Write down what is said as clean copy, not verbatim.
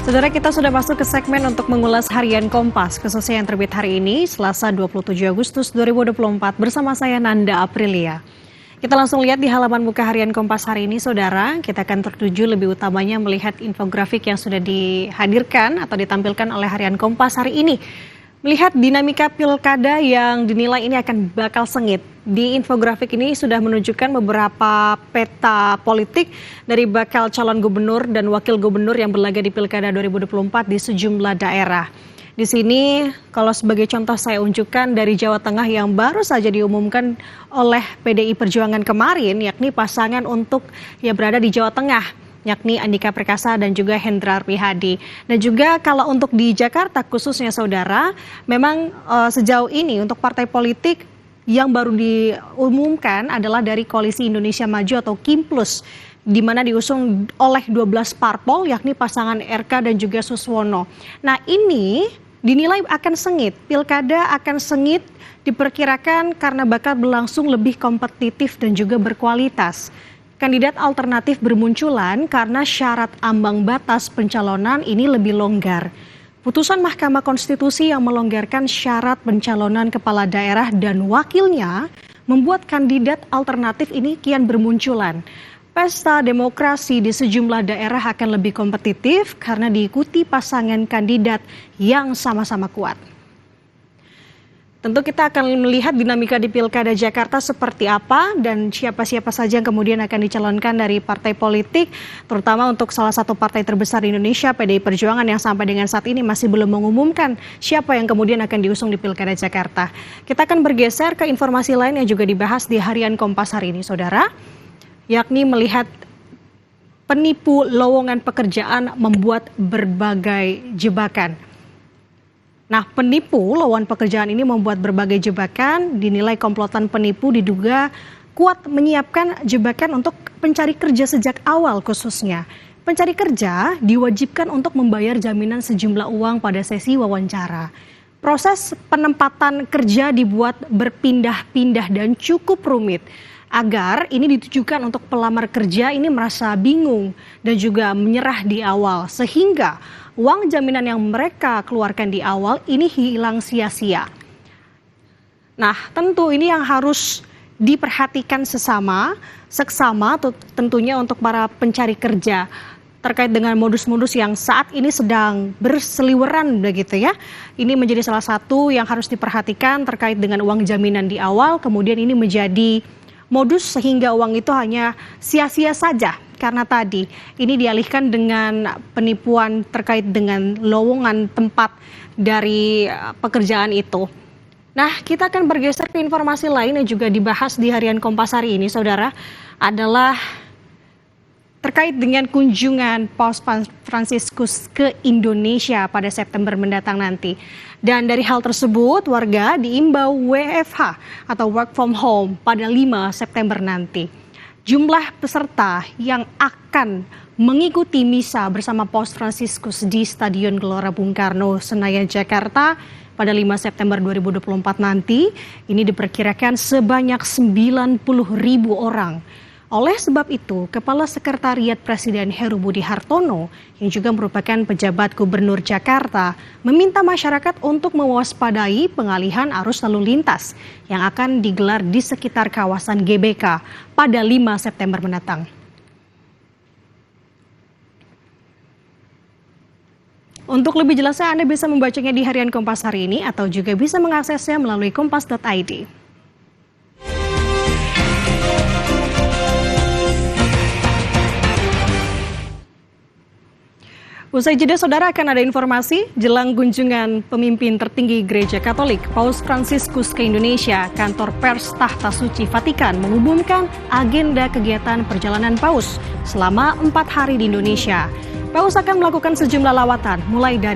Saudara, kita sudah masuk ke segmen untuk mengulas harian Kompas, khususnya yang terbit hari ini, Selasa 27 Agustus 2024, bersama saya Nanda Aprilia. Kita langsung lihat di halaman muka harian Kompas hari ini, Saudara. Kita akan tertuju lebih utamanya melihat infografik yang sudah dihadirkan atau ditampilkan oleh harian Kompas hari ini. Melihat dinamika pilkada yang dinilai ini akan bakal sengit. Di infografik ini sudah menunjukkan beberapa peta politik dari bakal calon gubernur dan wakil gubernur yang berlaga di pilkada 2024 di sejumlah daerah. Di sini kalau sebagai contoh saya unjukkan dari Jawa Tengah yang baru saja diumumkan oleh PDI Perjuangan kemarin, yakni pasangan untuk yang berada di Jawa Tengah, yakni Andika Perkasa dan juga Hendrar Prihadi. Dan juga kalau untuk di Jakarta khususnya, Saudara, memang sejauh ini untuk partai politik yang baru diumumkan adalah dari Koalisi Indonesia Maju atau KIMPLUS, di mana diusung oleh 12 parpol, yakni pasangan RK dan juga Suswono. Nah, ini dinilai akan sengit, pilkada akan sengit diperkirakan karena bakal berlangsung lebih kompetitif dan juga berkualitas. Kandidat alternatif bermunculan karena syarat ambang batas pencalonan ini lebih longgar. Putusan Mahkamah Konstitusi yang melonggarkan syarat pencalonan kepala daerah dan wakilnya membuat kandidat alternatif ini kian bermunculan. Pesta demokrasi di sejumlah daerah akan lebih kompetitif karena diikuti pasangan kandidat yang sama-sama kuat. Tentu kita akan melihat dinamika di Pilkada Jakarta seperti apa dan siapa-siapa saja yang kemudian akan dicalonkan dari partai politik, terutama untuk salah satu partai terbesar di Indonesia, PDI Perjuangan, yang sampai dengan saat ini masih belum mengumumkan siapa yang kemudian akan diusung di Pilkada Jakarta. Kita akan bergeser ke informasi lain yang juga dibahas di harian Kompas hari ini, Saudara, yakni melihat penipu lowongan pekerjaan membuat berbagai jebakan. Nah, penipu lowongan pekerjaan ini membuat berbagai jebakan, dinilai komplotan penipu diduga kuat menyiapkan jebakan untuk pencari kerja sejak awal khususnya. Pencari kerja diwajibkan untuk membayar jaminan sejumlah uang pada sesi wawancara. Proses penempatan kerja dibuat berpindah-pindah dan cukup rumit, agar ini ditujukan untuk pelamar kerja ini merasa bingung dan juga menyerah di awal, sehingga uang jaminan yang mereka keluarkan di awal ini hilang sia-sia. Nah, tentu ini yang harus diperhatikan seksama tentunya untuk para pencari kerja terkait dengan modus-modus yang saat ini sedang berseliweran begitu ya. Ini menjadi salah satu yang harus diperhatikan terkait dengan uang jaminan di awal, kemudian ini menjadi modus sehingga uang itu hanya sia-sia saja. Karena tadi ini dialihkan dengan penipuan terkait dengan lowongan tempat dari pekerjaan itu. Nah, kita akan bergeser ke informasi lain yang juga dibahas di harian Kompas hari ini, Saudara, adalah terkait dengan kunjungan Paus Fransiskus ke Indonesia pada September mendatang nanti. Dan dari hal tersebut, warga diimbau WFH atau work from home pada 5 September nanti. Jumlah peserta yang akan mengikuti misa bersama Paus Fransiskus di Stadion Gelora Bung Karno, Senayan, Jakarta pada 5 September 2024 nanti, ini diperkirakan sebanyak 90.000 orang. Oleh sebab itu, Kepala Sekretariat Presiden Heru Budi Hartono yang juga merupakan pejabat Gubernur Jakarta meminta masyarakat untuk mewaspadai pengalihan arus lalu lintas yang akan digelar di sekitar kawasan GBK pada 5 September mendatang. Untuk lebih jelasnya Anda bisa membacanya di harian Kompas hari ini atau juga bisa mengaksesnya melalui kompas.id. Usai jeda, Saudara, akan ada informasi jelang kunjungan pemimpin tertinggi Gereja Katolik Paus Fransiskus ke Indonesia. Kantor Pers Tahta Suci Vatikan mengumumkan agenda kegiatan perjalanan Paus selama 4 hari di Indonesia. Paus akan melakukan sejumlah lawatan mulai dari